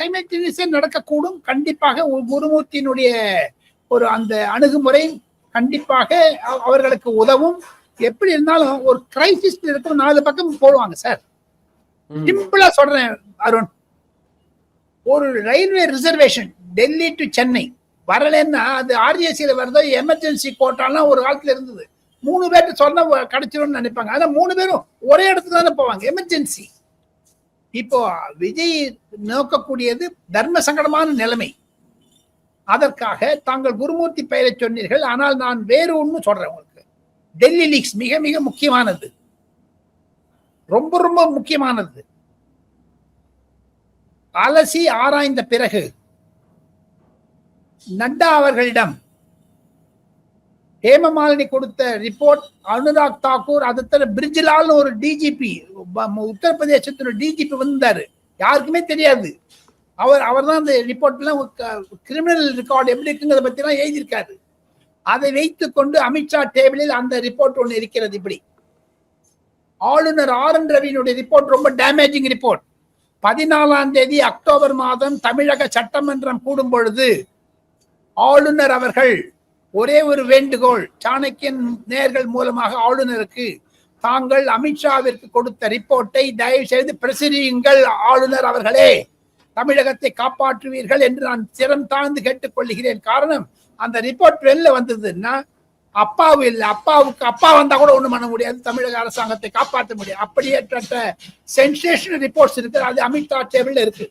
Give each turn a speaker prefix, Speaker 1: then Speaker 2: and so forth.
Speaker 1: சைமல்டேனியஸா நடக்கக்கூடும். கண்டிப்பாக குருமூர்த்தியினுடைய ஒரு அந்த அணுகுமுறை கண்டிப்பாக அவர்களுக்கு உதவும். எப்படி இருந்தாலும் ஒரு கிரைசிஸ் இருக்கும் 4 பக்கம் போடுவாங்க சார். சிம்பிளா சொல்றேன் அருண், ஒரு railway reservation Delhi to Chennai வரலன்னா அது ஆர்ஏசியில வருதோ எமர்ஜென்சி கோட்டாலாம் ஒரு காலத்துல இருந்தது. 3 பேர்ட்டு சொன்னா கிடைச்சிரும்னு நினைப்பாங்க. ஆனா 3 பேரும் ஒரே இடத்துக்கு தானே போவாங்க எமர்ஜென்சி. இப்போ விஜய் நோக்கக்கூடியது தர்ம சங்கடமான நிலைமை. அதற்காக தாங்கள் குருமூர்த்தி பெயரை சொன்னீர்கள். ஆனால் நான் வேறு ஒன்று சொல்றேன் உங்களுக்கு. டெல்லி லீக்ஸ் மிக மிக முக்கியமானது, ரொம்ப ரொம்ப முக்கியமானது. அலசி ஆராய்ந்த பிறகு நட்டா அவர்களிடம் ஹேமமாலினி கொடுத்த ரிப்போர்ட், அனுராக் தாக்கூர், அது பிரிஜ்லால் ஒரு டிஜிபி, உத்தரப்பிரதேசத்தின் டிஜிபி வந்தாரு, யாருக்குமே தெரியாது. அவர் தான் அந்த ரிப்போர்ட்லாம் கிரிமினல் ரெக்கார்டு எப்படி இருக்குங்கிறத பத்தி எல்லாம் எழுதியிருக்காரு. அதை வைத்துக் கொண்டு அமித்ஷா டேபிளில் அந்த ரிப்போர்ட் ஒன்று இருக்கிறது. இப்படி ஆளுநர் RN ரவியினுடைய ரிப்போர்ட் ரொம்ப டேமேஜிங் ரிப்போர்ட். 14ஆம் தேதி அக்டோபர் மாதம் தமிழக சட்டமன்றம் கூடும் பொழுது ஆளுநர் அவர்கள் ஒரே ஒரு வேண்டுகோள், சாணக்கியன் நேர்கள் மூலமாக ஆளுநருக்கு, தாங்கள் அமித்ஷாவிற்கு கொடுத்த ரிப்போர்ட்டை தயவு செய்து பிரசுரியுங்கள் ஆளுநர் அவர்களே, தமிழகத்தை காப்பாற்றுவீர்கள் என்று நான் சிரம் தாழ்ந்து கேட்டுக்கொள்கிறேன். காரணம், அந்த ரிப்போர்ட் வெளில வந்ததுன்னா அப்பாவு இல்லை, அப்பாவுக்கு அப்பா வந்தா கூட ஒண்ணும் பண்ண முடியாது, தமிழக அரசாங்கத்தை காப்பாற்ற முடியாது. அப்படியேற்ற சென்சேஷனல் ரிப்போர்ட்ஸ் இருக்கு. அது அமித்ஷா டேபிள்ல இருக்கு.